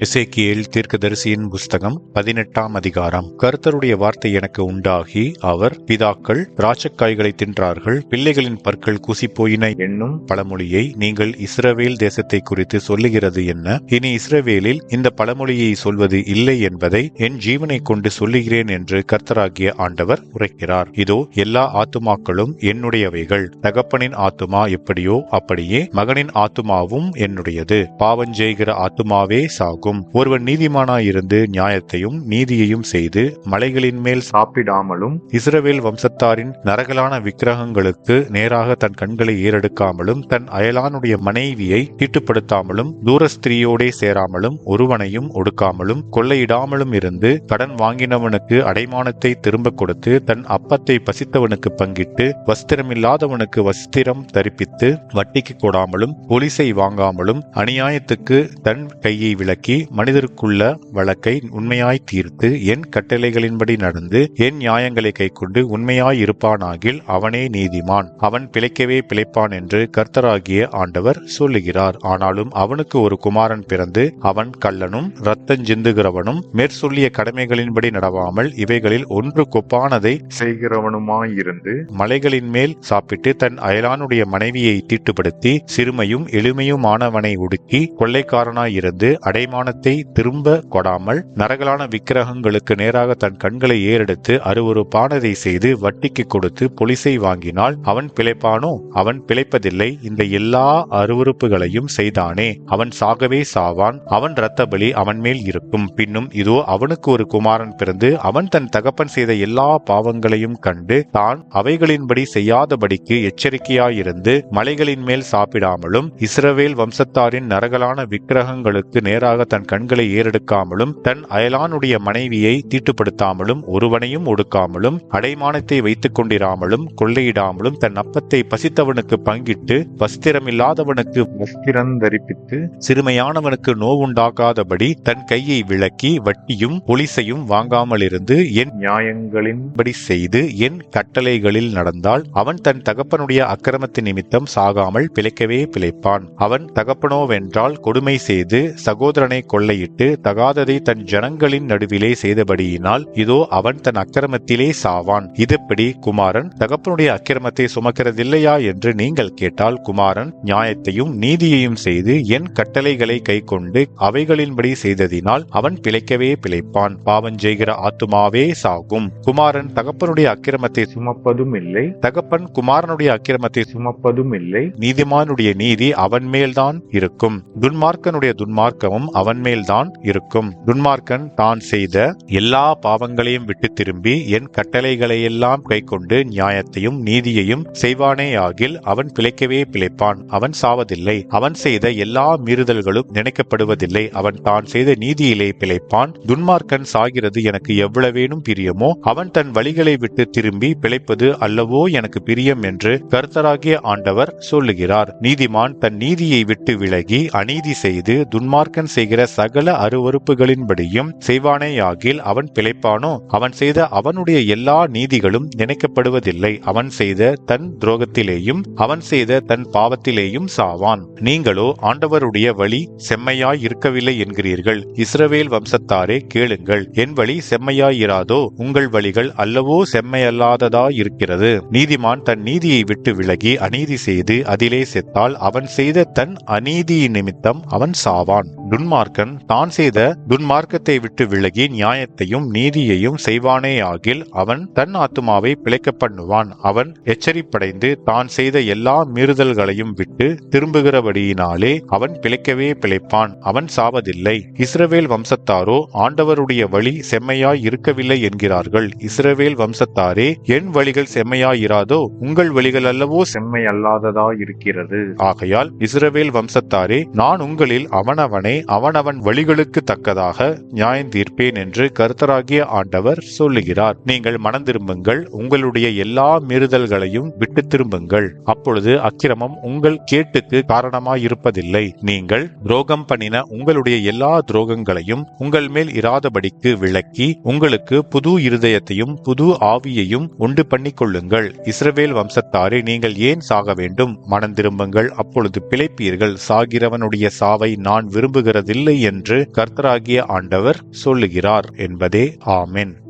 எசேக்கியேல் தீர்க்கதரிசியின் புஸ்தகம் 18ஆம் அதிகாரம். கர்த்தருடைய வார்த்தை எனக்கு உண்டாகி, அவர், பிதாக்கள் திராட்சக்காய்களை தின்றார்கள், பிள்ளைகளின் பற்கள் கூசிப்போயின என்னும் பழமொழியை நீங்கள் இஸ்ரவேல் தேசத்தை குறித்து சொல்லுகிறது என்ன? இனி இஸ்ரவேலில் இந்த பழமொழியை சொல்வது இல்லை என்பதை என் ஜீவனை கொண்டு சொல்லுகிறேன் என்று கர்த்தராகிய ஆண்டவர் உரைக்கிறார். இதோ, எல்லா ஆத்துமாக்களும் என்னுடையவைகள். தகப்பனின் ஆத்துமா எப்படியோ அப்படியே மகனின் ஆத்துமாவும் என்னுடையது. பாவஞ்செய்கிற ஆத்துமாவே சாகும். ஒருவன் நீதிமானாயிருந்து நியாயத்தையும் நீதியையும் செய்து மலைகளின் மேல் சாப்பிடாமலும் இஸ்ரவேல் வம்சத்தாரின் நரகலான விக்கிரகங்களுக்கு நேராக தன் கண்களை ஏறெடுக்காமலும் தன் அயலானுடைய மனைவியை தீட்டுப்படுத்தாமலும் தூரஸ்திரியோடே சேராமலும் ஒருவனையும் ஒடுக்காமலும் கொள்ளையிடாமலும் இருந்து கடன் வாங்கினவனுக்கு அடைமானத்தை திரும்ப கொடுத்து தன் அப்பத்தை பசித்தவனுக்கு பங்கிட்டு வஸ்திரமில்லாதவனுக்கு வஸ்திரம் தரிப்பித்து வட்டிக்கு கொடாமலும் பொலிசை வாங்காமலும் அநியாயத்துக்கு தன் கையை விலக்கி மனிதருக்குள்ள வழக்கை உண்மையாய் தீர்த்து என் கட்டளைகளின்படி நடந்து என் நியாயங்களை கைக்கொண்டு உண்மையாய் இருப்பானாகில் அவனே நீதிமான், அவன் பிழைக்கவே பிழைப்பான் என்று கர்த்தராகிய ஆண்டவர் சொல்லுகிறார். ஆனாலும் அவனுக்கு ஒரு குமாரன் பிறந்து அவன் கள்ளனும் இரத்தஞ்சிந்துகிறவனும் மேற்சொல்லிய கடமைகளின்படி நடவாமல் இவைகளில் ஒன்று கொப்பானதை செய்கிறவனுமாயிருந்து மலைகளின் மேல் சாப்பிட்டு தன் அயலானுடைய மனைவியை தீட்டுப்படுத்தி சிறுமையும் எளிமையுமானவனை ஒடுக்கி கொள்ளைக்காரனாயிருந்து அடைமானத்தை திரும்ப கொடாமல் நரகலான விக்கிரகங்களுக்கு நேராக தன் கண்களை ஏறெடுத்து அருவருப்பானதை செய்து வட்டிக்கு கொடுத்து பொலிசை வாங்கினால் அவன் பிழைப்பானோ? அவன் பிழைப்பதில்லை. இந்த எல்லா அருவருப்புகளையும் செய்தானே, அவன் சாகவே சாவான். அவன் இரத்த பலி அவன் மேல் இருக்கும். பின்னும் இதோ, அவனுக்கு ஒரு குமாரன் பிறந்து அவன் தன் தகப்பன் செய்த எல்லா பாவங்களையும் கண்டு தான் அவைகளின்படி செய்யாதபடிக்கு எச்சரிக்கையாயிருந்து மலைகளின் மேல் சாப்பிடாமலும் இஸ்ரவேல் வம்சத்தாரின் நரகலான விக்கிரகங்களுக்கு நேராக தன் கண்களை ஏறெடுக்காமலும் தன் அயலானுடைய மனைவியை தீட்டுப்படுத்தாமலும் ஒருவனையும் ஒடுக்காமலும் அடைமானத்தை வைத்துக் கொண்டிராமலும் கொள்ளையிடாமலும் தன் அப்பத்தை பசித்தவனுக்கு பங்கிட்டு வஸ்திரமில்லாதவனுக்கு வஸ்திரம் தரிப்பித்து சிறுமையானவனுக்கு நோவுண்டாகாதபடி தன் கையை விலக்கி வட்டியும் பொலிசையும் வாங்காமலிருந்து என் நியாயங்களின்படி செய்து என் கட்டளைகளில் நடந்தால் அவன் தன் தகப்பனுடைய அக்கிரமத்தின் நிமித்தம் சாகாமல் பிழைக்கவே பிழைப்பான். அவன் தகப்பனோவென்றால் கொடுமை செய்து சகோதரனை கொள்ளையிட்டு தகாததை தன் ஜனங்களின் நடுவிலே செய்தபடியினால் இதோ, அவன் தன் அக்கிரமத்திலே சாவான். இதுபடி குமாரன் தகப்பனுடைய அக்கிரமத்தை சுமக்கிறதில்லையா என்று நீங்கள் கேட்டால், குமாரன் நியாயத்தையும் நீதியையும் செய்து என் கட்டளைகளை கைக்கொண்டு அவைகளின்படி செய்ததினால் அவன் பிழைக்கவே பிழைப்பான். பாவஞ்செய்கிற ஆத்துமாவே சாகும். குமாரன் தகப்பனுடைய அக்கிரமத்தை சுமப்பதும் இல்லை, தகப்பன் குமாரனுடைய அக்கிரமத்தை சுமப்பதும் இல்லை. நீதிமானுடைய நீதி அவன் மேல்தான் இருக்கும், துன்மார்க்கனுடைய துன்மார்க்கமும் அவன் மேல்தான் இருக்கும். துன்மார்க்கன் தான் செய்த எல்லா பாவங்களையும் விட்டு திரும்பி என் கட்டளைகளையெல்லாம் கைக்கொண்டு நியாயத்தையும் நீதியையும் செய்வானேயாகில் அவன் பிழைக்கவே பிழைப்பான், அவன் சாவதில்லை. அவன் செய்த எல்லா மீறுதல்களும் நினைக்கப்படுவதில்லை, அவன் தான் செய்த நீதியிலே பிழைப்பான். துன்மார்க்கன் சாகிறது எனக்கு எவ்வளவேனும் பிரியமோ அவன் தன் வழிகளை விட்டு திரும்பி பிழைப்பது அல்லவோ எனக்கு பிரியம் என்று கர்த்தராகிய ஆண்டவர் சொல்லுகிறார். நீதிமான் தன் நீதியை விட்டு விலகி அநீதி செய்து துன்மார்க்கன் செய்கிற சகல அருவருப்புகளின்படியும் செய்வானேயாகில் அவன் பிழைப்பானோ? அவன் செய்த அவனுடைய எல்லா நீதிகளும் நினைக்கப்படுவதில்லை, அவன் செய்த தன் துரோகத்திலேயும் அவன் செய்த தன் பாவத்திலேயும் சாவான். நீங்களோ ஆண்டவருடைய வழி செம்மையாய் இருக்கவில்லை என்கிறீர்கள். இஸ்ரவேல் வம்சத்தாரே, கேளுங்கள், என் வழி செம்மையாயிராதோ? உங்கள் வழிகள் அல்லவோ செம்மையல்லாததாயிருக்கிறது. நீதிமான் தன் நீதியை விட்டு விலகி அநீதி செய்து அதிலே செத்தால் அவன் செய்த தன் அநீதி நிமித்தம் அவன் சாவான். துன்மார்க்கன் தான் செய்த துன்மார்க்கத்தை விட்டு விலகி நியாயத்தையும் நீதியையும் செய்வானேயாகில் அவன் தன் ஆத்துமாவை பிழைக்க பண்ணுவான். அவன் எச்சரிப்படைந்து தான் செய்த எல்லா மீறுதல்களையும் விட்டு திரும்புகிறபடியினாலே அவன் பிழைக்கவே பிழைப்பான், அவன் சாவதில்லை. இஸ்ரவேல் வம்சத்தாரோ ஆண்டவருடைய வழி செம்மையாய் இருக்கவில்லை என்கிறார்கள். இஸ்ரவேல் வம்சத்தாரே, என் வழிகள் செம்மையாயிராதோ? உங்கள் வழிகள் அல்லவோ செம்மையல்லாததாயிருக்கிறது. ஆகையால் இஸ்ரவேல் வம்சத்தாரே, நான் உங்களில் அவனவனை அவனவன் வழிகளுக்கு தக்கதாக நியாயம் தீர்ப்பேன் என்று கர்த்தராகிய ஆண்டவர் சொல்லுகிறார். நீங்கள் மனம் திரும்புங்கள், உங்களுடைய எல்லா மீறுதல்களையும் விட்டு திரும்புங்கள். அப்பொழுது அக்கிரமம் உங்கள் கேட்டுக்கு காரணமாயிருப்பதில்லை. நீங்கள் துரோகம் பண்ணின உங்களுடைய எல்லா துரோகங்களையும் உங்கள் மேல் இராதபடிக்கு விலக்கி உங்களுக்கு புது இருதயத்தையும் புது ஆவியையும் உண்டு பண்ணிக் கொள்ளுங்கள். இஸ்ரவேல் வம்சத்தாரே, நீங்கள் ஏன் சாக வேண்டும்? மனம் திரும்புங்கள், அப்பொழுது பிழைப்பீர்கள். சாகிறவனுடைய சாவை நான் விரும்புகிறதில்லை இல்லை என்று கர்த்தராகிய ஆண்டவர் சொல்லுகிறார் என்பதே. ஆமென்.